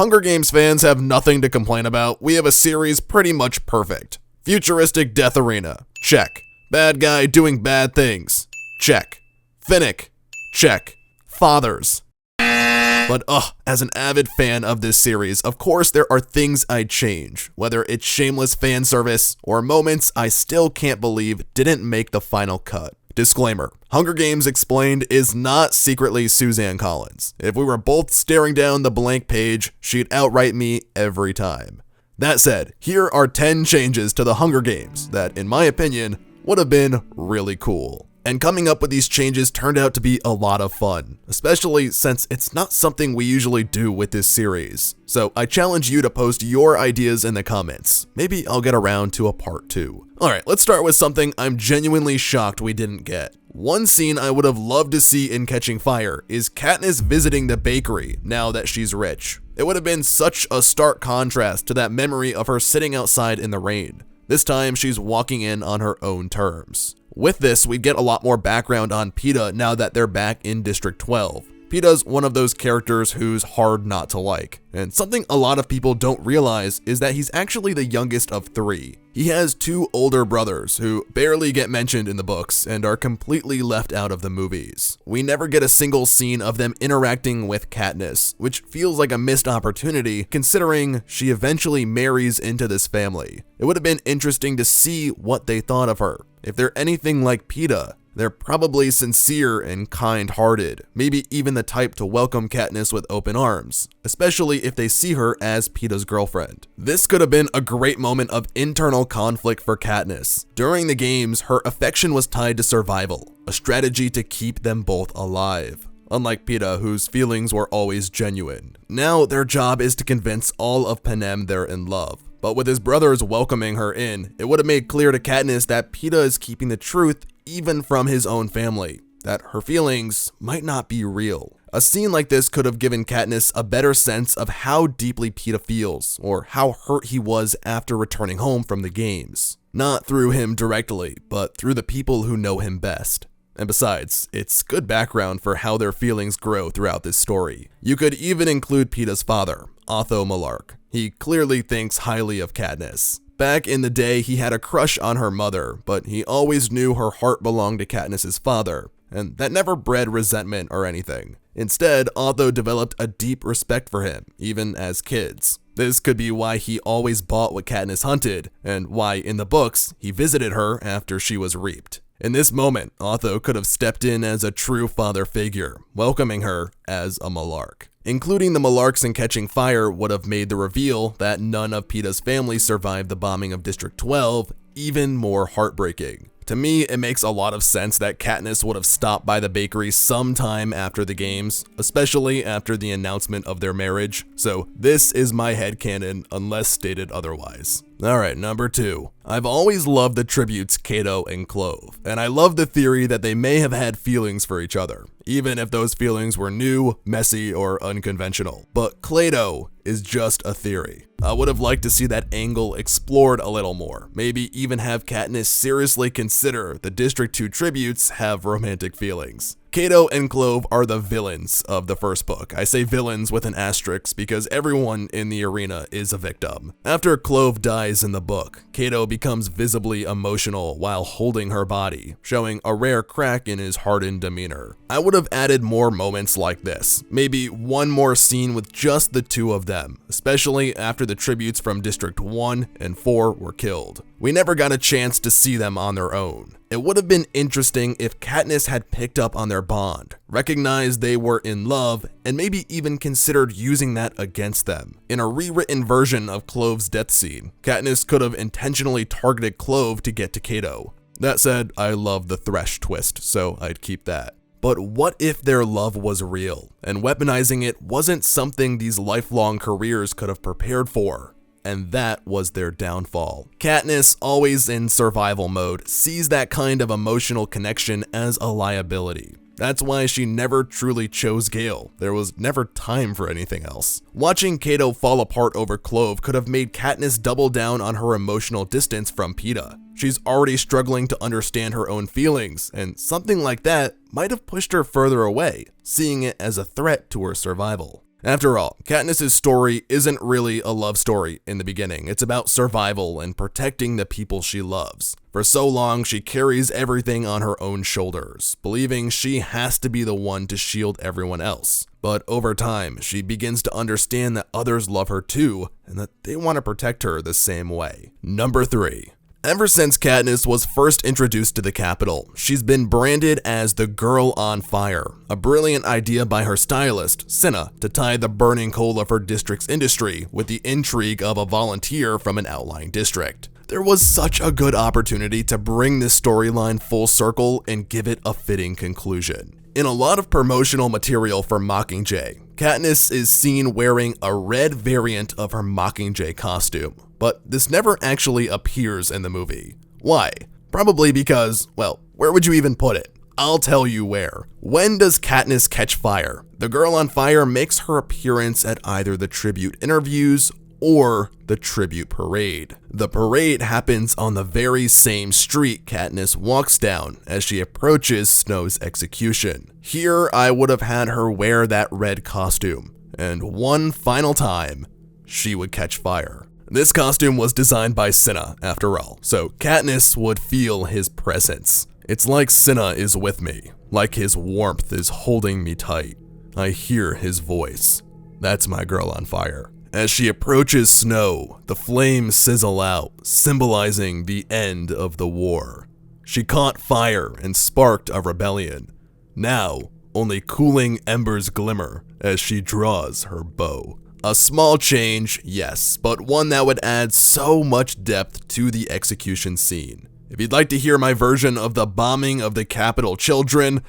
Hunger Games fans have nothing to complain about. We have a series pretty much perfect. Futuristic death arena. Check. Bad guy doing bad things. Check. Finnick. Check. Fathers. But as an avid fan of this series, of course there are things I'd change, whether it's shameless fan service or moments I still can't believe didn't make the final cut. Disclaimer, Hunger Games Explained is not secretly Suzanne Collins. If we were both staring down the blank page, she'd outright me every time. That said, here are 10 changes to the Hunger Games that, in my opinion, would have been really cool. And coming up with these changes turned out to be a lot of fun, especially since it's not something we usually do with this series. So I challenge you to post your ideas in the comments. Maybe I'll get around to a part 2. Alright, let's start with something I'm genuinely shocked we didn't get. One scene I would have loved to see in Catching Fire is Katniss visiting the bakery now that she's rich. It would have been such a stark contrast to that memory of her sitting outside in the rain. This time she's walking in on her own terms. With this, we get a lot more background on Peeta now that they're back in District 12. Peeta's one of those characters who's hard not to like, and something a lot of people don't realize is that he's actually the youngest of 3. He has 2 older brothers who barely get mentioned in the books and are completely left out of the movies. We never get a single scene of them interacting with Katniss, which feels like a missed opportunity considering she eventually marries into this family. It would have been interesting to see what they thought of her. If they're anything like Peeta, they're probably sincere and kind-hearted, maybe even the type to welcome Katniss with open arms, especially if they see her as Peeta's girlfriend. This could have been a great moment of internal conflict for Katniss. During the games, her affection was tied to survival, a strategy to keep them both alive. Unlike Peeta, whose feelings were always genuine. Now their job is to convince all of Panem they're in love. But with his brothers welcoming her in, it would have made clear to Katniss that Peeta is keeping the truth even from his own family, that her feelings might not be real. A scene like this could have given Katniss a better sense of how deeply Peeta feels, or how hurt he was after returning home from the games. Not through him directly, but through the people who know him best. And besides, it's good background for how their feelings grow throughout this story. You could even include Peeta's father, Otho Malark. He clearly thinks highly of Katniss. Back in the day, he had a crush on her mother, but he always knew her heart belonged to Katniss's father, and that never bred resentment or anything. Instead, Otho developed a deep respect for him, even as kids. This could be why he always bought what Katniss hunted, and why, in the books, he visited her after she was reaped. In this moment, Otho could have stepped in as a true father figure, welcoming her as a Malark. Including the Malarks in Catching Fire would have made the reveal that none of Peeta's family survived the bombing of District 12 even more heartbreaking. To me, it makes a lot of sense that Katniss would have stopped by the bakery sometime after the games, especially after the announcement of their marriage, so this is my headcanon unless stated otherwise. Alright, number 2. I've always loved the tributes Cato and Clove, and I love the theory that they may have had feelings for each other, even if those feelings were new, messy, or unconventional. But Cato is just a theory. I would have liked to see that angle explored a little more, maybe even have Katniss seriously consider the District 2 tributes have romantic feelings. Cato and Clove are the villains of the first book. I say villains with an asterisk because everyone in the arena is a victim. After Clove dies in the book, Cato becomes visibly emotional while holding her body, showing a rare crack in his hardened demeanor. I would have added more moments like this, maybe one more scene with just the 2 of them, especially after the tributes from District 1 and 4 were killed. We never got a chance to see them on their own. It would have been interesting if Katniss had picked up on their bond, recognized they were in love, and maybe even considered using that against them. In a rewritten version of Clove's death scene, Katniss could have intentionally targeted Clove to get to Cato. That said, I love the Thresh twist, so I'd keep that. But what if their love was real, and weaponizing it wasn't something these lifelong careers could have prepared for? And that was their downfall. Katniss, always in survival mode, sees that kind of emotional connection as a liability. That's why she never truly chose Gale. There was never time for anything else. Watching Cato fall apart over Clove could have made Katniss double down on her emotional distance from Peeta. She's already struggling to understand her own feelings, and something like that might have pushed her further away, seeing it as a threat to her survival. After all, Katniss's story isn't really a love story in the beginning. It's about survival and protecting the people she loves. For so long, she carries everything on her own shoulders, believing she has to be the one to shield everyone else. But over time, she begins to understand that others love her too, and that they want to protect her the same way. Number 3. Ever since Katniss was first introduced to the Capitol, she's been branded as the Girl on Fire, a brilliant idea by her stylist, Cinna, to tie the burning coal of her district's industry with the intrigue of a volunteer from an outlying district. There was such a good opportunity to bring this storyline full circle and give it a fitting conclusion. In a lot of promotional material for Mockingjay, Katniss is seen wearing a red variant of her Mockingjay costume, but this never actually appears in the movie. Why? Probably because, well, where would you even put it? I'll tell you where. When does Katniss catch fire? The Girl on Fire makes her appearance at either the tribute interviews or the tribute parade. The parade happens on the very same street Katniss walks down as she approaches Snow's execution. Here, I would have had her wear that red costume, and one final time, she would catch fire. This costume was designed by Cinna, after all, so Katniss would feel his presence. It's like Cinna is with me, like his warmth is holding me tight. I hear his voice. That's my Girl on Fire. As she approaches Snow, the flames sizzle out, symbolizing the end of the war. She caught fire and sparked a rebellion. Now, only cooling embers glimmer as she draws her bow. A small change, yes, but one that would add so much depth to the execution scene. If you'd like to hear my version of the bombing of the Capitol children,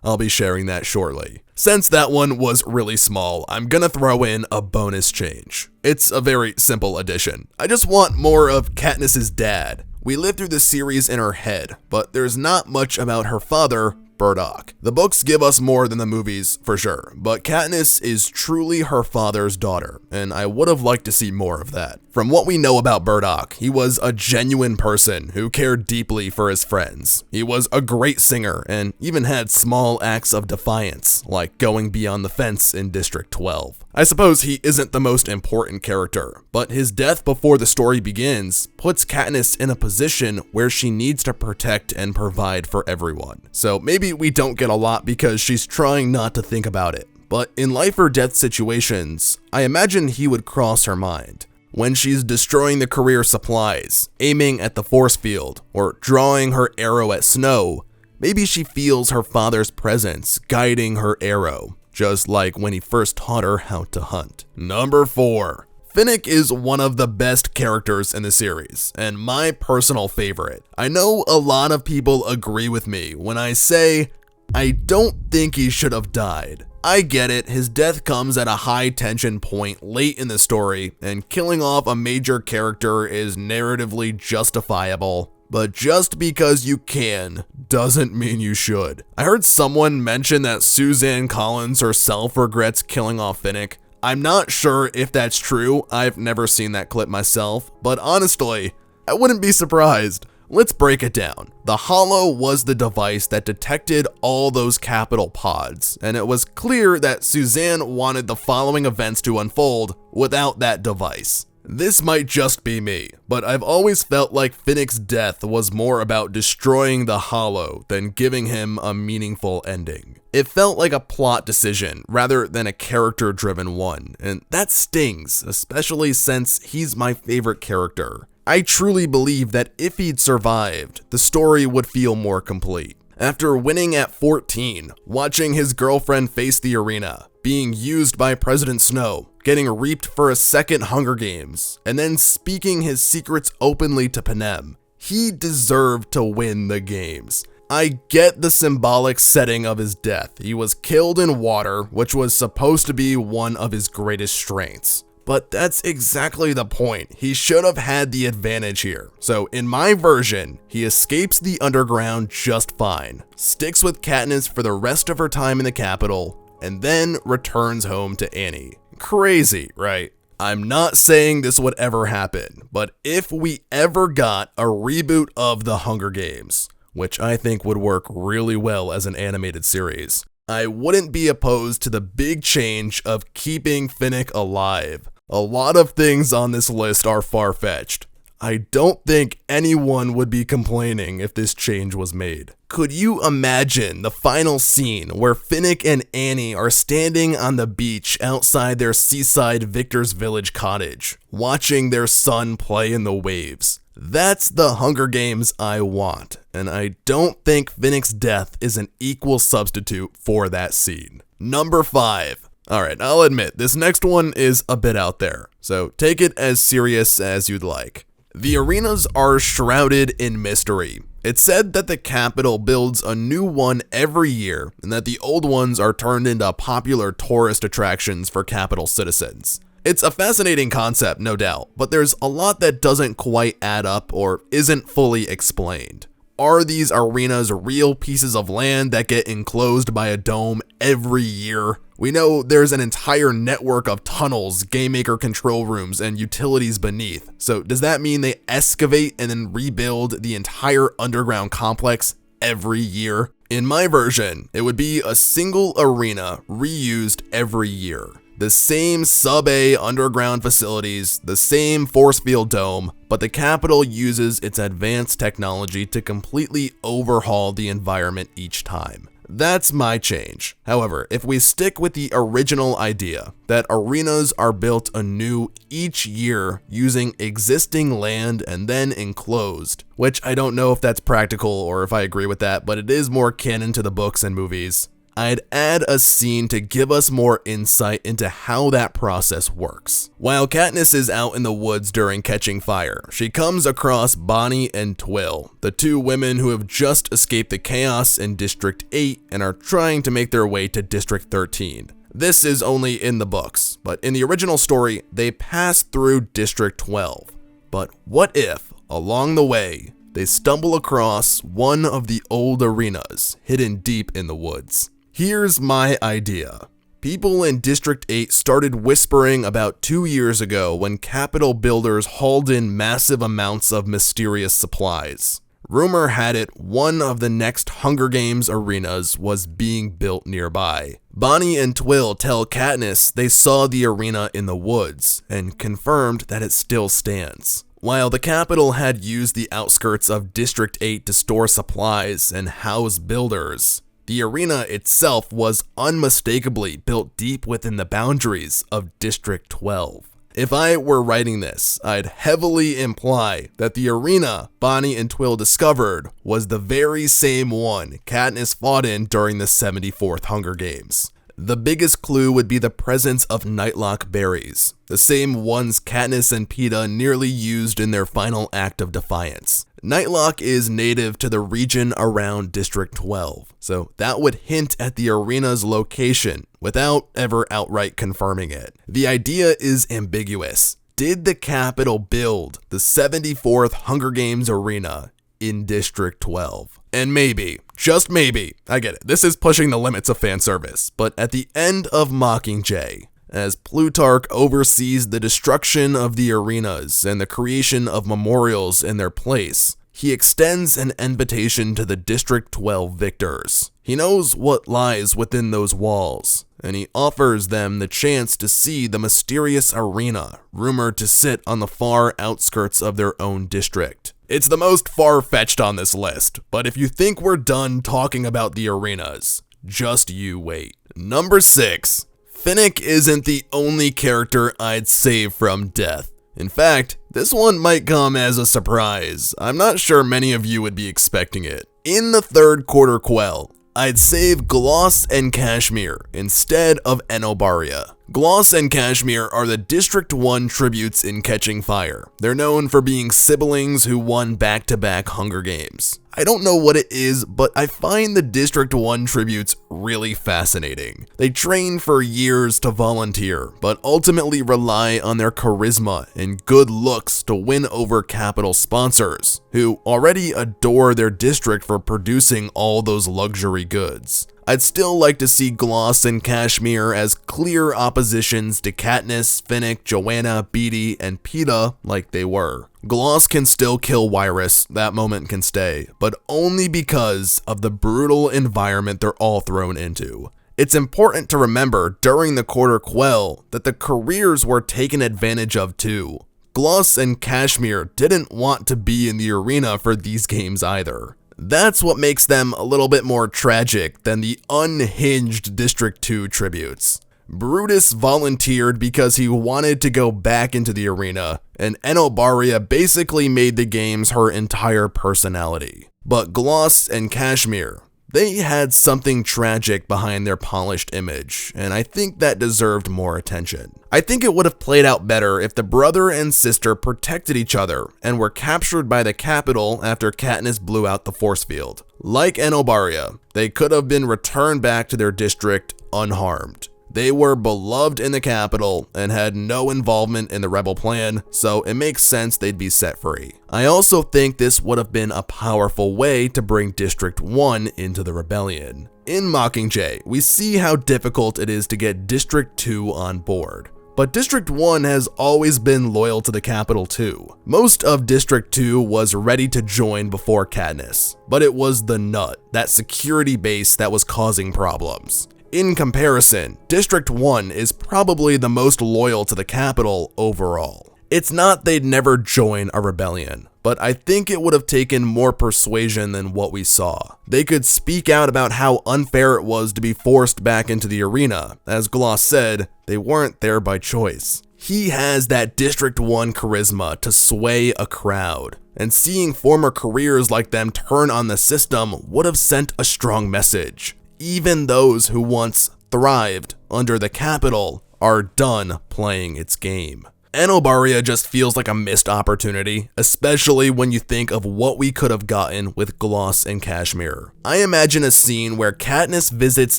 I'll be sharing that shortly. Since that one was really small, I'm gonna throw in a bonus change. It's a very simple addition. I just want more of Katniss's dad. We live through the series in her head, but there's not much about her father, Burdock. The books give us more than the movies, for sure, but Katniss is truly her father's daughter, and I would have liked to see more of that. From what we know about Burdock, he was a genuine person who cared deeply for his friends. He was a great singer and even had small acts of defiance, like going beyond the fence in District 12. I suppose he isn't the most important character, but his death before the story begins puts Katniss in a position where she needs to protect and provide for everyone. So maybe we don't get a lot because she's trying not to think about it, but in life or death situations, I imagine he would cross her mind. When she's destroying the career supplies, aiming at the force field, or drawing her arrow at Snow, maybe she feels her father's presence guiding her arrow, just like when he first taught her how to hunt. Number 4. Finnick is one of the best characters in the series, and my personal favorite. I know a lot of people agree with me when I say, I don't think he should have died. I get it, his death comes at a high tension point late in the story, and killing off a major character is narratively justifiable. But just because you can, doesn't mean you should. I heard someone mention that Suzanne Collins herself regrets killing off Finnick. I'm not sure if that's true, I've never seen that clip myself, but honestly, I wouldn't be surprised. Let's break it down. The Hollow was the device that detected all those Capitol pods, and it was clear that Suzanne wanted the following events to unfold without that device. This might just be me, but I've always felt like Finnick's death was more about destroying the Hollow than giving him a meaningful ending. It felt like a plot decision rather than a character-driven one, and that stings, especially since he's my favorite character. I truly believe that if he'd survived, the story would feel more complete. After winning at 14, watching his girlfriend face the arena, being used by President Snow, getting reaped for a second Hunger Games, and then speaking his secrets openly to Panem, he deserved to win the games. I get the symbolic setting of his death. He was killed in water, which was supposed to be one of his greatest strengths. But that's exactly the point. He should have had the advantage here. So in my version, he escapes the underground just fine, sticks with Katniss for the rest of her time in the Capitol, and then returns home to Annie. Crazy, right? I'm not saying this would ever happen, but if we ever got a reboot of the Hunger Games, which I think would work really well as an animated series, I wouldn't be opposed to the big change of keeping Finnick alive. A lot of things on this list are far-fetched. I don't think anyone would be complaining if this change was made. Could you imagine the final scene where Finnick and Annie are standing on the beach outside their seaside Victor's Village cottage, watching their son play in the waves? That's the Hunger Games I want, and I don't think Finnick's death is an equal substitute for that scene. Number 5. Alright, I'll admit, this next one is a bit out there, so take it as serious as you'd like. The arenas are shrouded in mystery. It's said that the Capitol builds a new one every year, and that the old ones are turned into popular tourist attractions for Capitol citizens. It's a fascinating concept, no doubt, but there's a lot that doesn't quite add up or isn't fully explained. Are these arenas real pieces of land that get enclosed by a dome every year? We know there's an entire network of tunnels, game maker control rooms, and utilities beneath. So does that mean they excavate and then rebuild the entire underground complex every year? In my version, it would be a single arena reused every year. The same sub-A underground facilities, the same force field dome, but the Capitol uses its advanced technology to completely overhaul the environment each time. That's my change. However, if we stick with the original idea that arenas are built anew each year using existing land and then enclosed, which I don't know if that's practical or if I agree with that, but it is more canon to the books and movies, I'd add a scene to give us more insight into how that process works. While Katniss is out in the woods during catching fire, she comes across Bonnie and Twill, the two women who have just escaped the chaos in District 8 and are trying to make their way to District 13. This is only in the books, but in the original story, they pass through District 12. But what if, along the way, they stumble across one of the old arenas hidden deep in the woods? Here's my idea. People in District 8 started whispering about 2 years ago when Capitol builders hauled in massive amounts of mysterious supplies. Rumor had it one of the next Hunger Games arenas was being built nearby. Bonnie and Twill tell Katniss they saw the arena in the woods and confirmed that it still stands. While the Capitol had used the outskirts of District 8 to store supplies and house builders, the arena itself was unmistakably built deep within the boundaries of District 12. If I were writing this, I'd heavily imply that the arena Bonnie and Twill discovered was the very same one Katniss fought in during the 74th Hunger Games. The biggest clue would be the presence of nightlock berries, the same ones Katniss and Peeta nearly used in their final act of defiance. Nightlock is native to the region around District 12, so that would hint at the arena's location without ever outright confirming it. The idea is ambiguous. Did the Capitol build the 74th Hunger Games arena in District 12? And maybe, just maybe, I get it, this is pushing the limits of fan service, but at the end of Mockingjay, as Plutarch oversees the destruction of the arenas and the creation of memorials in their place, he extends an invitation to the District 12 victors. He knows what lies within those walls, and he offers them the chance to see the mysterious arena rumored to sit on the far outskirts of their own district. It's the most far-fetched on this list, but if you think we're done talking about the arenas, just you wait. Number 6. Finnick isn't the only character I'd save from death. In fact, this one might come as a surprise. I'm not sure many of you would be expecting it. In the third quarter quell, I'd save Gloss and Cashmere instead of Enobaria. Gloss and Cashmere are the District 1 tributes in Catching Fire. They're known for being siblings who won back-to-back Hunger Games. I don't know what it is, but I find the District 1 tributes really fascinating. They train for years to volunteer, but ultimately rely on their charisma and good looks to win over Capitol sponsors, who already adore their district for producing all those luxury goods. I'd still like to see Gloss and Cashmere as clear oppositions to Katniss, Finnick, Joanna, Beatty, and Peeta like they were. Gloss can still kill Wirus, that moment can stay, but only because of the brutal environment they're all thrown into. It's important to remember during the Quarter Quell that the careers were taken advantage of too. Gloss and Cashmere didn't want to be in the arena for these games either. That's what makes them a little bit more tragic than the unhinged District 2 tributes. Brutus volunteered because he wanted to go back into the arena, and Enobaria basically made the games her entire personality. But Gloss and Cashmere, they had something tragic behind their polished image, and I think that deserved more attention. I think it would have played out better if the brother and sister protected each other and were captured by the capital after Katniss blew out the force field. Like Enobaria, they could have been returned back to their district unharmed. They were beloved in the capital and had no involvement in the rebel plan, so it makes sense they'd be set free. I also think this would have been a powerful way to bring District 1 into the rebellion. In Mockingjay, we see how difficult it is to get District 2 on board. But District 1 has always been loyal to the capital too. Most of District 2 was ready to join before Katniss, but it was the Nut, that security base, that was causing problems. In comparison, District 1 is probably the most loyal to the capital overall. It's not they'd never join a rebellion, but I think it would have taken more persuasion than what we saw. They could speak out about how unfair it was to be forced back into the arena. As Gloss said, they weren't there by choice. He has that District 1 charisma to sway a crowd, and seeing former careers like them turn on the system would have sent a strong message. Even those who once thrived under the capital are done playing its game. Enobaria just feels like a missed opportunity, especially when you think of what we could have gotten with Gloss and Cashmere. I imagine a scene where Katniss visits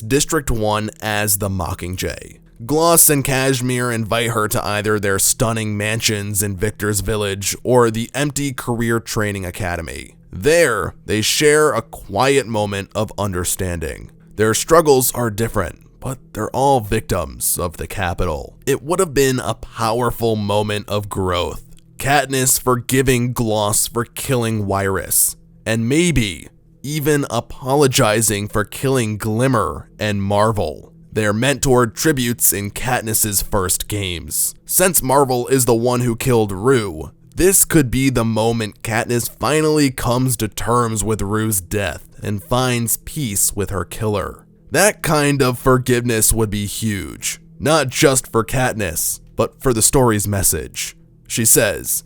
District 1 as the Mockingjay. Gloss and Cashmere invite her to either their stunning mansions in Victor's Village or the empty career training academy. There, they share a quiet moment of understanding. Their struggles are different, but they're all victims of the capital. It would have been a powerful moment of growth. Katniss forgiving Gloss for killing Wyrus, and maybe even apologizing for killing Glimmer and Marvel, their mentored tributes in Katniss's first games. Since Marvel is the one who killed Rue, this could be the moment Katniss finally comes to terms with Rue's death and finds peace with her killer. That kind of forgiveness would be huge, not just for Katniss, but for the story's message. She says,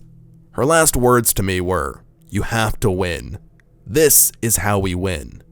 her last words to me were, "You have to win. This is how we win.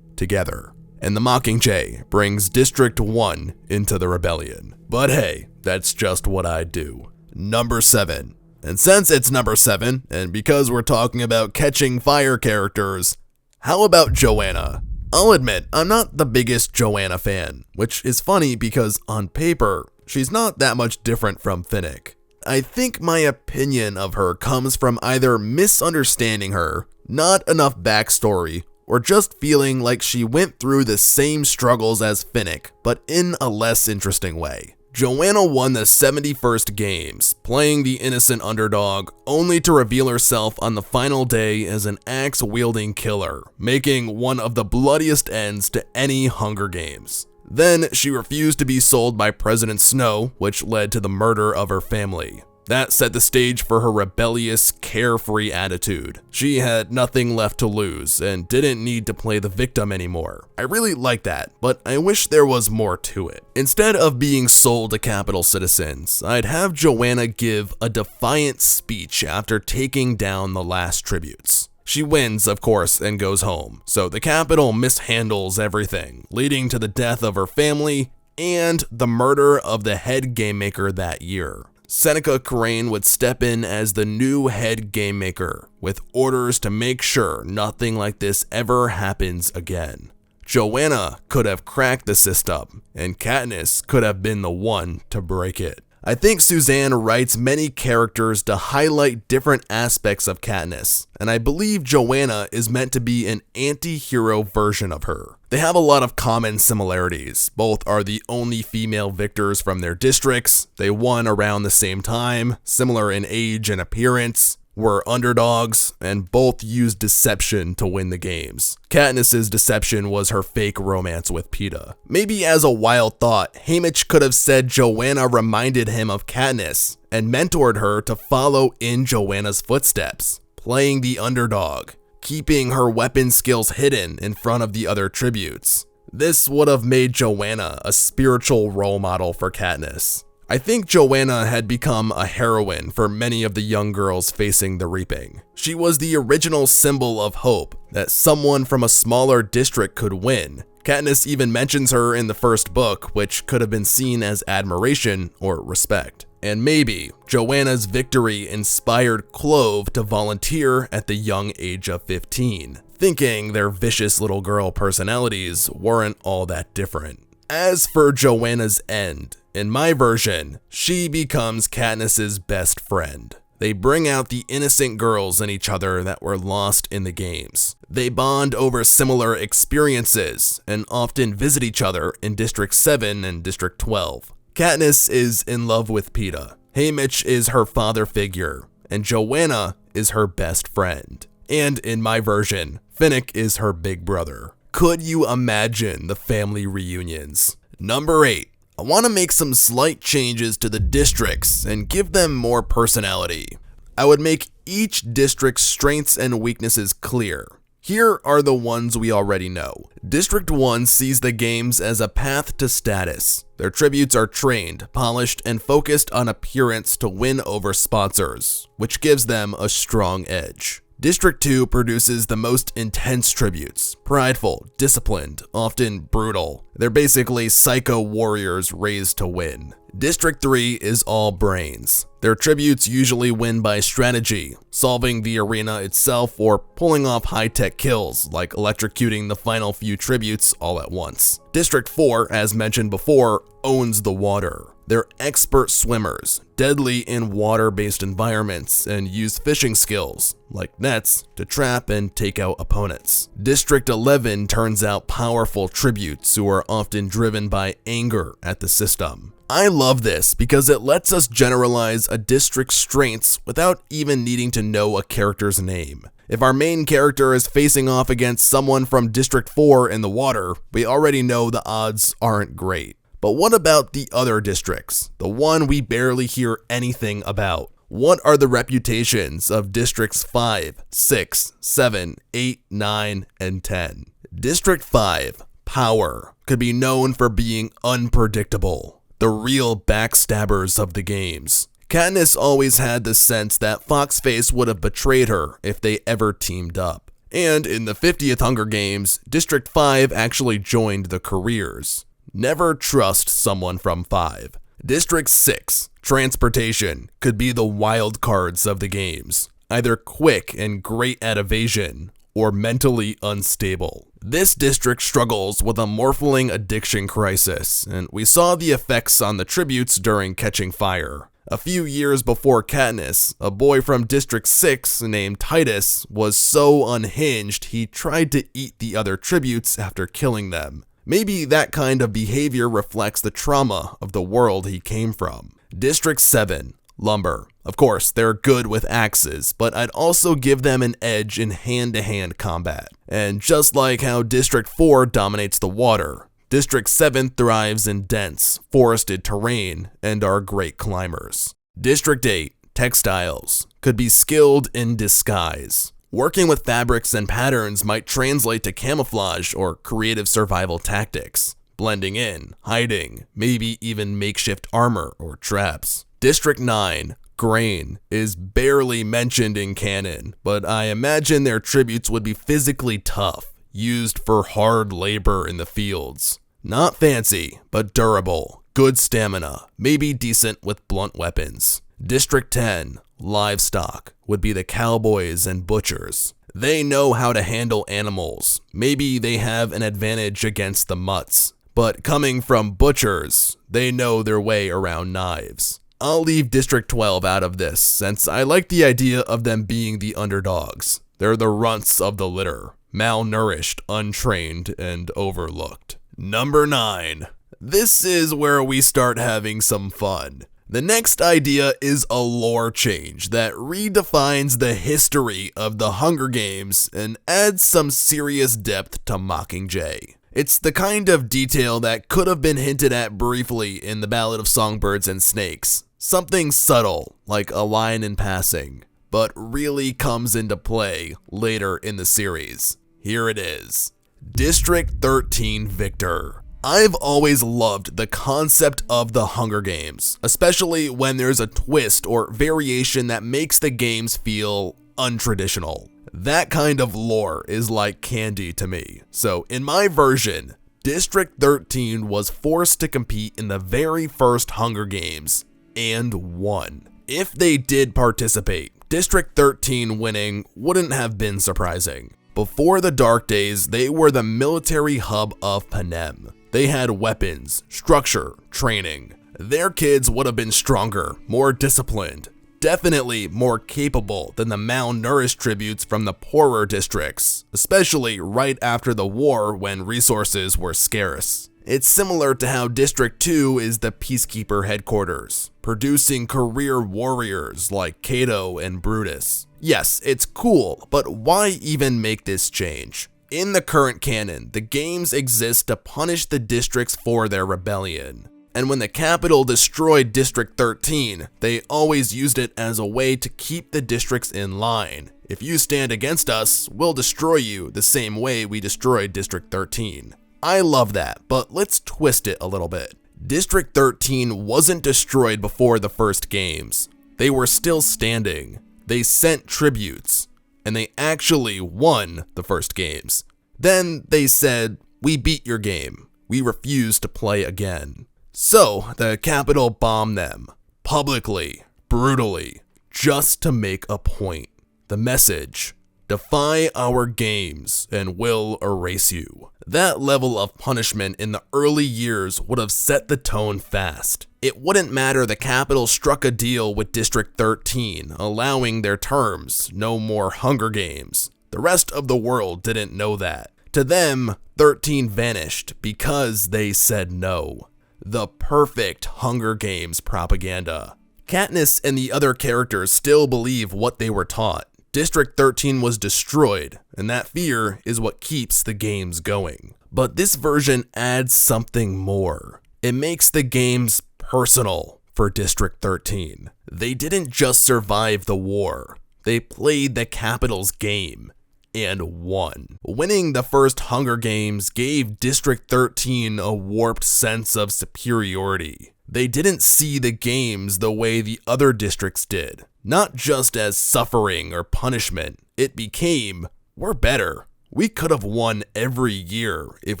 Together." And the Mockingjay brings District 1 into the rebellion. But hey, that's just what I do. Number 7. And since it's number 7, and because we're talking about catching fire characters, how about Joanna? I'll admit, I'm not the biggest Joanna fan, which is funny because on paper, she's not that much different from Finnick. I think my opinion of her comes from either misunderstanding her, not enough backstory, or just feeling like she went through the same struggles as Finnick, but in a less interesting way. Joanna won the 71st games, playing the innocent underdog, only to reveal herself on the final day as an axe-wielding killer, making one of the bloodiest ends to any Hunger Games. Then she refused to be sold by President Snow, which led to the murder of her family. That set the stage for her rebellious, carefree attitude. She had nothing left to lose and didn't need to play the victim anymore. I really like that, but I wish there was more to it. Instead of being sold to capital citizens, I'd have Joanna give a defiant speech after taking down the last tributes. She wins, of course, and goes home, so the capital mishandles everything, leading to the death of her family and the murder of the head game maker that year. Seneca Crane would step in as the new head game maker, with orders to make sure nothing like this ever happens again. Joanna could have cracked the system, and Katniss could have been the one to break it. I think Suzanne writes many characters to highlight different aspects of Katniss, and I believe Joanna is meant to be an anti-hero version of her. They have a lot of common similarities. Both are the only female victors from their districts, they won around the same time, similar in age and appearance, were underdogs, and both used deception to win the games. Katniss's deception was her fake romance with Peeta. Maybe as a wild thought, Haymitch could have said Joanna reminded him of Katniss and mentored her to follow in Joanna's footsteps, playing the underdog, keeping her weapon skills hidden in front of the other tributes. This would have made Joanna a spiritual role model for Katniss. I think Joanna had become a heroine for many of the young girls facing the Reaping. She was the original symbol of hope that someone from a smaller district could win. Katniss even mentions her in the first book, which could have been seen as admiration or respect. And maybe Joanna's victory inspired Clove to volunteer at the young age of 15, thinking their vicious little girl personalities weren't all that different. As for Joanna's end, in my version, she becomes Katniss's best friend. They bring out the innocent girls in each other that were lost in the games. They bond over similar experiences and often visit each other in District 7 and District 12. Katniss is in love with Peeta. Haymitch is her father figure, and Joanna is her best friend. And in my version, Finnick is her big brother. Could you imagine the family reunions? Number 8. I want to make some slight changes to the districts and give them more personality. I would make each district's strengths and weaknesses clear. Here are the ones we already know. District 1 sees the games as a path to status. Their tributes are trained, polished, and focused on appearance to win over sponsors, which gives them a strong edge. District 2 produces the most intense tributes, prideful, disciplined, often brutal. They're basically psycho warriors raised to win. District 3 is all brains. Their tributes usually win by strategy, solving the arena itself or pulling off high-tech kills like electrocuting the final few tributes all at once. District 4, as mentioned before, owns the water. They're expert swimmers, deadly in water-based environments, and use fishing skills, like nets, to trap and take out opponents. District 11 turns out powerful tributes who are often driven by anger at the system. I love this because it lets us generalize a district's strengths without even needing to know a character's name. If our main character is facing off against someone from District 4 in the water, we already know the odds aren't great. But what about the other districts, the one we barely hear anything about? What are the reputations of Districts 5, 6, 7, 8, 9, and 10? District 5, Power, could be known for being unpredictable, the real backstabbers of the games. Katniss always had the sense that Foxface would have betrayed her if they ever teamed up. And in the 50th Hunger Games, District 5 actually joined the Careers. Never trust someone from 5. District 6, Transportation, could be the wild cards of the games, either quick and great at evasion, or mentally unstable. This district struggles with a morphling addiction crisis, and we saw the effects on the tributes during Catching Fire. A few years before Katniss, a boy from District 6 named Titus was so unhinged he tried to eat the other tributes after killing them. Maybe that kind of behavior reflects the trauma of the world he came from. District 7, Lumber. Of course, they're good with axes, but I'd also give them an edge in hand-to-hand combat. And just like how District 4 dominates the water, District 7 thrives in dense, forested terrain and are great climbers. District 8, Textiles, could be skilled in disguise. Working with fabrics and patterns might translate to camouflage or creative survival tactics, blending in, hiding, maybe even makeshift armor or traps. District 9, Grain, is barely mentioned in canon, but I imagine their tributes would be physically tough, used for hard labor in the fields. Not fancy, but durable, good stamina, maybe decent with blunt weapons. District 10, Livestock, would be the cowboys and butchers. They know how to handle animals. Maybe they have an advantage against the mutts. But coming from butchers, they know their way around knives. I'll leave District 12 out of this, since I like the idea of them being the underdogs. They're the runts of the litter, malnourished, untrained, and overlooked. Number 9. This is where we start having some fun. The next idea is a lore change that redefines the history of the Hunger Games and adds some serious depth to Mockingjay. It's the kind of detail that could have been hinted at briefly in The Ballad of Songbirds and Snakes. Something subtle, like a line in passing, but really comes into play later in the series. Here it is. District 13 Victor. I've always loved the concept of the Hunger Games, especially when there's a twist or variation that makes the games feel untraditional. That kind of lore is like candy to me. So in my version, District 13 was forced to compete in the very first Hunger Games and won. If they did participate, District 13 winning wouldn't have been surprising. Before the Dark Days, they were the military hub of Panem. They had weapons, structure, training. Their kids would have been stronger, more disciplined, definitely more capable than the malnourished tributes from the poorer districts, especially right after the war when resources were scarce. It's similar to how District 2 is the peacekeeper headquarters, producing career warriors like Cato and Brutus. Yes, it's cool, but why even make this change? In the current canon, the games exist to punish the districts for their rebellion. And when the Capitol destroyed District 13, they always used it as a way to keep the districts in line. If you stand against us, we'll destroy you the same way we destroyed District 13. I love that, but let's twist it a little bit. District 13 wasn't destroyed before the first games. They were still standing. They sent tributes, and they actually won the first games. Then they said, "We beat your game. We refuse to play again." So the Capitol bombed them, publicly, brutally, just to make a point. The message: defy our games and we'll erase you. That level of punishment in the early years would have set the tone fast. It wouldn't matter the Capitol struck a deal with District 13, allowing their terms, no more Hunger Games. The rest of the world didn't know that. To them, 13 vanished because they said no. The perfect Hunger Games propaganda. Katniss and the other characters still believe what they were taught. District 13 was destroyed, and that fear is what keeps the games going. But this version adds something more. It makes the games personal for District 13. They didn't just survive the war, they played the Capitol's game and won. Winning the first Hunger Games gave District 13 a warped sense of superiority. They didn't see the games the way the other districts did. Not just as suffering or punishment, it became, we're better. We could have won every year if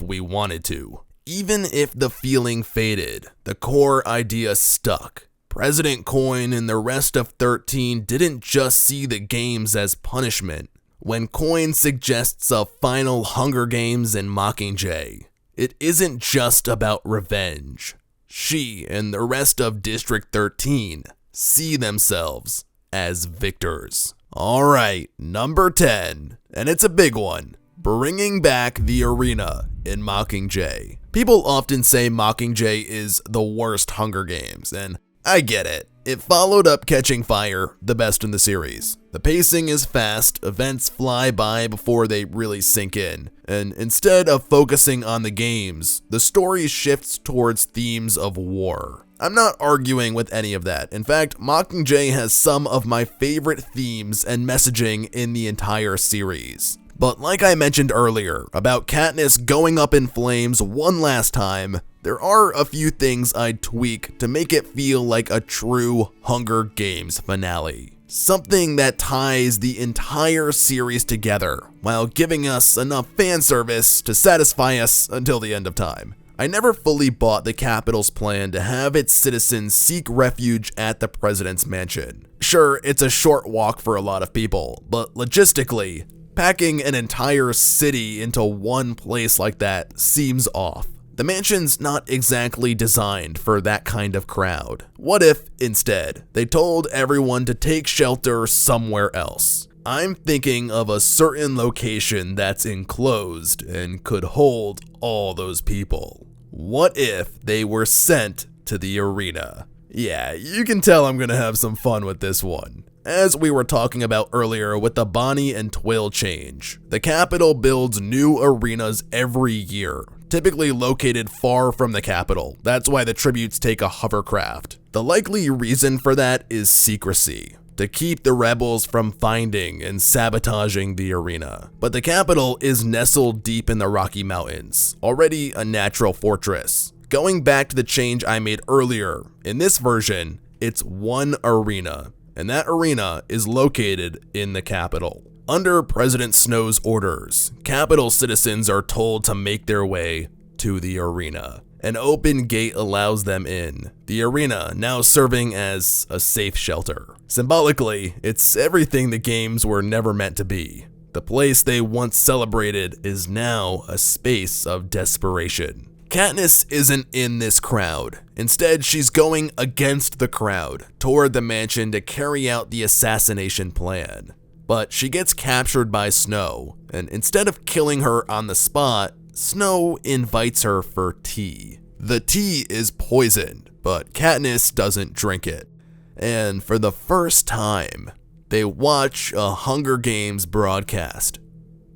we wanted to. Even if the feeling faded, the core idea stuck. President Coin and the rest of 13 didn't just see the games as punishment. When Coin suggests a final Hunger Games in Mockingjay, it isn't just about revenge. She and the rest of District 13 see themselves as victors. Alright, number 10, and it's a big one. Bringing back the arena in Mockingjay. People often say Mockingjay is the worst Hunger Games, and I get it. It followed up Catching Fire, the best in the series. The pacing is fast, events fly by before they really sink in, and instead of focusing on the games, the story shifts towards themes of war. I'm not arguing with any of that. In fact, Mockingjay has some of my favorite themes and messaging in the entire series. But like I mentioned earlier about Katniss going up in flames one last time, there are a few things I'd tweak to make it feel like a true Hunger Games finale. Something that ties the entire series together while giving us enough fan service to satisfy us until the end of time. I never fully bought the Capitol's plan to have its citizens seek refuge at the president's mansion. Sure, it's a short walk for a lot of people, but logistically, packing an entire city into one place like that seems off. The mansion's not exactly designed for that kind of crowd. What if, instead, they told everyone to take shelter somewhere else? I'm thinking of a certain location that's enclosed and could hold all those people. What if they were sent to the arena? Yeah, you can tell I'm gonna have some fun with this one. As we were talking about earlier with the Bonnie and Twill change, the Capitol builds new arenas every year, typically located far from the Capitol. That's why the tributes take a hovercraft. The likely reason for that is secrecy, to keep the rebels from finding and sabotaging the arena. But the Capitol is nestled deep in the Rocky Mountains, already a natural fortress. Going back to the change I made earlier, in this version, it's one arena, and that arena is located in the Capitol. Under President Snow's orders, Capitol citizens are told to make their way to the arena. An open gate allows them in, the arena now serving as a safe shelter. Symbolically, it's everything the games were never meant to be. The place they once celebrated is now a space of desperation. Katniss isn't in this crowd. Instead, she's going against the crowd toward the mansion to carry out the assassination plan. But she gets captured by Snow, and instead of killing her on the spot, Snow invites her for tea. The tea is poisoned, but Katniss doesn't drink it. And for the first time, they watch a Hunger Games broadcast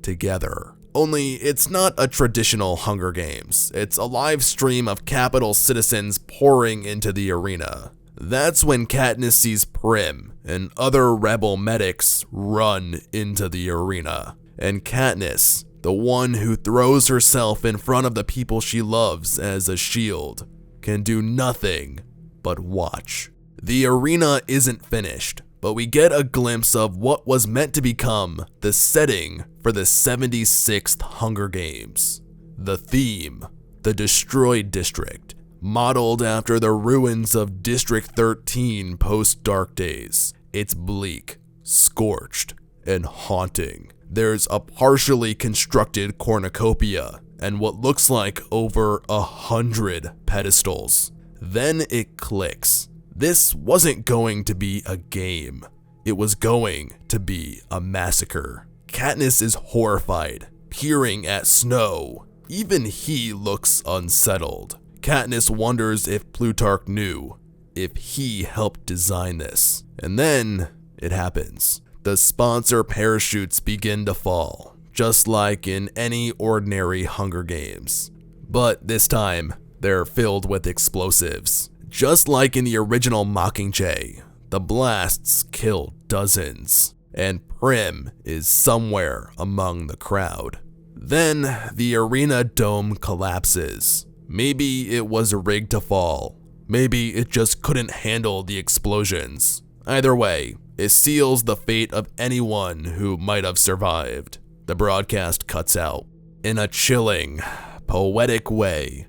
together. Only it's not a traditional Hunger Games. It's a live stream of Capitol citizens pouring into the arena. That's when Katniss sees Prim and other rebel medics run into the arena. And Katniss, the one who throws herself in front of the people she loves as a shield, can do nothing but watch. The arena isn't finished, but we get a glimpse of what was meant to become the setting for the 76th Hunger Games. The theme, the Destroyed District, modeled after the ruins of District 13 post-Dark Days. It's bleak, scorched, and haunting. There's a partially constructed cornucopia and what looks like over 100 pedestals. Then it clicks. This wasn't going to be a game. It was going to be a massacre. Katniss is horrified, peering at Snow. Even he looks unsettled. Katniss wonders if Plutarch knew, if he helped design this. And then it happens. The sponsor parachutes begin to fall, just like in any ordinary Hunger Games. But this time, they're filled with explosives. Just like in the original Mockingjay, the blasts kill dozens, and Prim is somewhere among the crowd. Then the arena dome collapses. Maybe it was rigged to fall. Maybe it just couldn't handle the explosions. Either way, it seals the fate of anyone who might have survived. The broadcast cuts out. In a chilling, poetic way,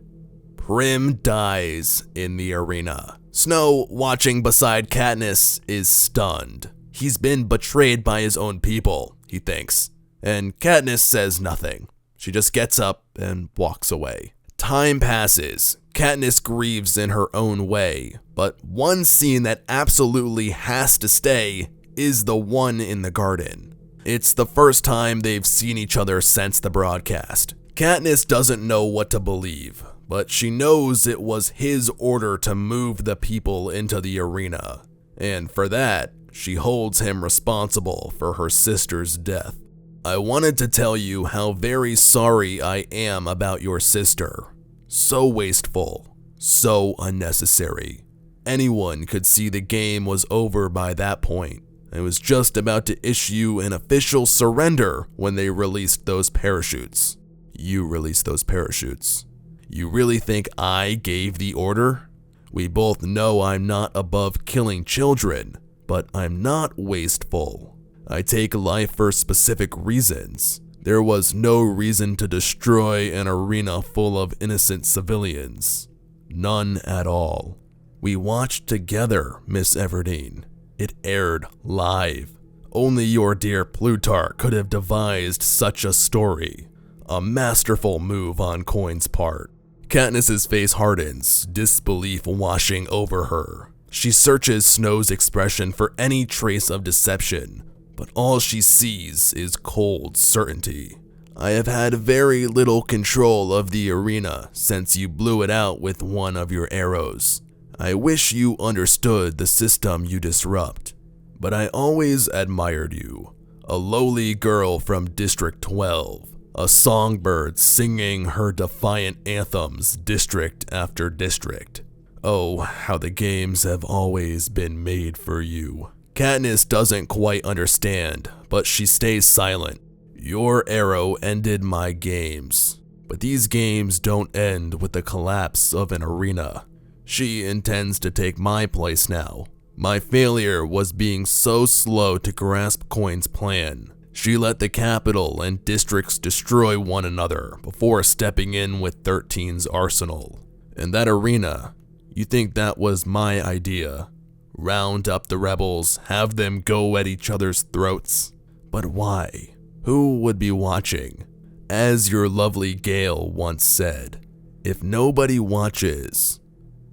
Prim dies in the arena. Snow, watching beside Katniss, is stunned. He's been betrayed by his own people, he thinks. And Katniss says nothing. She just gets up and walks away. Time passes. Katniss grieves in her own way, but one scene that absolutely has to stay is the one in the garden. It's the first time they've seen each other since the broadcast. Katniss doesn't know what to believe, but she knows it was his order to move the people into the arena, and for that, she holds him responsible for her sister's death. I wanted to tell you how very sorry I am about your sister. So wasteful, so unnecessary. Anyone could see the game was over by that point. I was just about to issue an official surrender when they released those parachutes. You released those parachutes. You really think I gave the order? We both know I'm not above killing children, but I'm not wasteful. I take life for specific reasons. There was no reason to destroy an arena full of innocent civilians. None at all. We watched together, Miss Everdeen. It aired live. Only your dear Plutarch could have devised such a story. A masterful move on Coin's part. Katniss's face hardens, disbelief washing over her. She searches Snow's expression for any trace of deception, but all she sees is cold certainty. I have had very little control of the arena since you blew it out with one of your arrows. I wish you understood the system you disrupt, but I always admired you. A lowly girl from District 12, a songbird singing her defiant anthems district after district. Oh, how the games have always been made for you. Katniss doesn't quite understand, but she stays silent. Your arrow ended my games, but these games don't end with the collapse of an arena. She intends to take my place now. My failure was being so slow to grasp Coin's plan. She let the capital and districts destroy one another before stepping in with 13's arsenal. And that arena, you think that was my idea? Round up the rebels, have them go at each other's throats. But why? Who would be watching? As your lovely Gale once said, if nobody watches,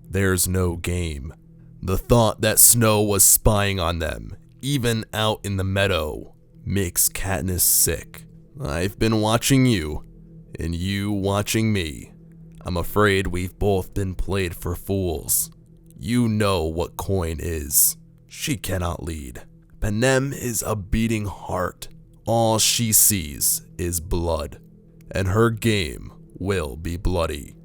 there's no game. The thought that Snow was spying on them, even out in the meadow, makes Katniss sick. I've been watching you, and you watching me. I'm afraid we've both been played for fools. You know what Coin is. She cannot lead. Panem is a beating heart. All she sees is blood, and her game will be bloody.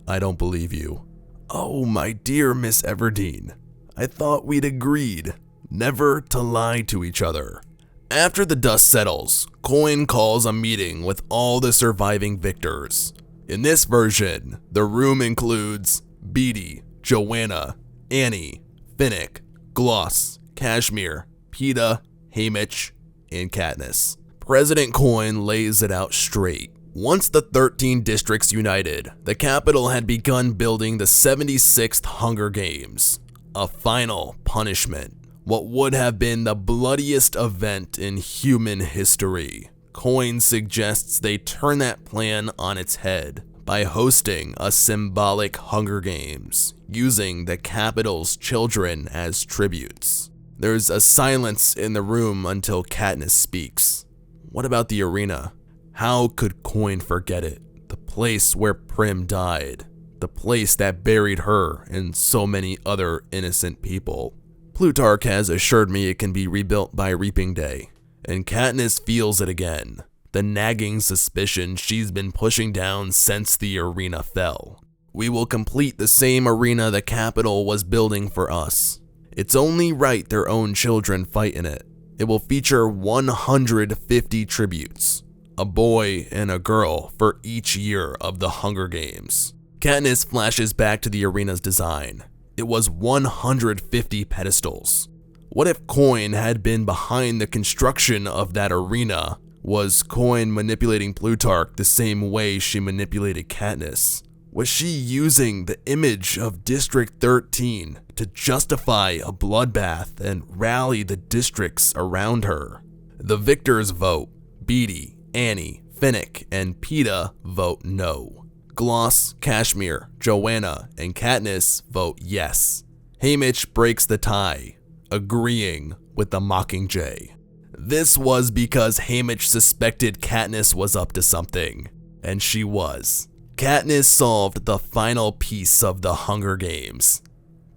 I don't believe you. Oh, my dear Miss Everdeen, I thought we'd agreed never to lie to each other. After the dust settles, Coin calls a meeting with all the surviving victors. In this version, the room includes Beatty, Joanna, Annie, Finnick, Gloss, Cashmere, Peeta, Haymitch, and Katniss. President Coin lays it out straight. Once the 13 districts united, the capital had begun building the 76th Hunger Games, a final punishment. What would have been the bloodiest event in human history. Coin suggests they turn that plan on its head by hosting a symbolic Hunger Games, using the capital's children as tributes. There's a silence in the room until Katniss speaks. What about the arena? How could Coin forget it? The place where Prim died. The place that buried her and so many other innocent people. Plutarch has assured me it can be rebuilt by Reaping Day, and Katniss feels it again. The nagging suspicion she's been pushing down since the arena fell. We will complete the same arena the capital was building for us. It's only right their own children fight in it. It will feature 150 tributes, a boy and a girl for each year of the Hunger Games. Katniss flashes back to the arena's design. It was 150 pedestals. What if Coin had been behind the construction of that arena? Was Coin manipulating Plutarch the same way she manipulated Katniss? Was she using the image of District 13 to justify a bloodbath and rally the districts around her? The victors vote. Beatty, Annie, Finnick, and Peeta vote no. Gloss, Cashmere, Joanna, and Katniss vote yes. Haymitch breaks the tie, agreeing with the mockingjay. This was because Haymitch suspected Katniss was up to something, and she was. Katniss solved the final piece of the Hunger Games.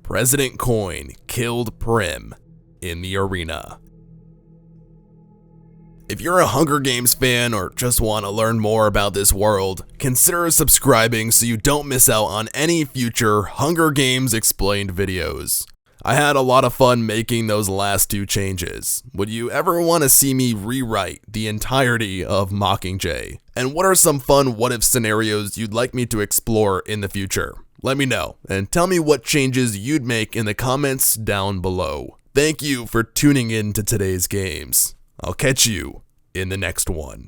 President Coin killed Prim in the arena. If you're a Hunger Games fan or just want to learn more about this world, consider subscribing so you don't miss out on any future Hunger Games Explained videos. I had a lot of fun making those last two changes. Would you ever want to see me rewrite the entirety of Mockingjay? And what are some fun what-if scenarios you'd like me to explore in the future? Let me know, and tell me what changes you'd make in the comments down below. Thank you for tuning in to today's games. I'll catch you in the next one.